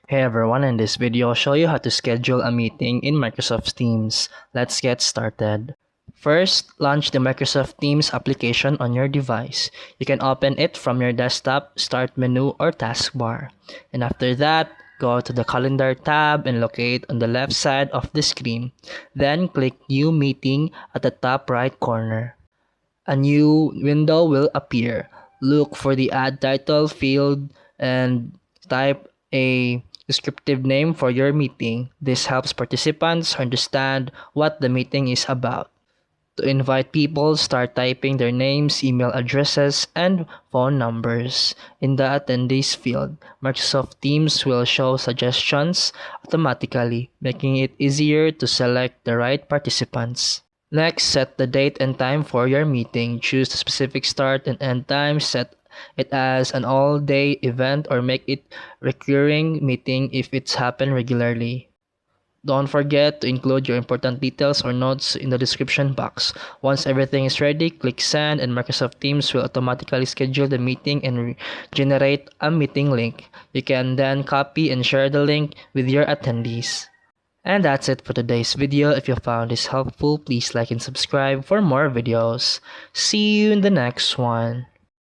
Hey everyone, in this video I'll show you how to schedule a meeting in Microsoft Teams. Let's get started. First, launch the Microsoft Teams application on your device. You can open it from your desktop, start menu, or taskbar. And after that, go to the calendar tab and locate on the left side of the screen. Then click New Meeting at the top right corner. A new window will appear. Look for the Add Title field and type a descriptive name for your meeting. This helps participants understand what the meeting is about. To invite people, start typing their names, email addresses, and phone numbers. In the attendees field, Microsoft Teams will show suggestions automatically, making it easier to select the right participants. Next, set the date and time for your meeting. Choose the specific start and end time. Set it as an all-day event or make it recurring meeting if it's happen regularly. Don't forget to include your important details or notes in the description box. Once everything is ready, click Send and Microsoft Teams will automatically schedule the meeting and generate a meeting link. You can then copy and share the link with your attendees. And that's it for today's video. If you found this helpful, please like and subscribe for more videos. See you in the next one.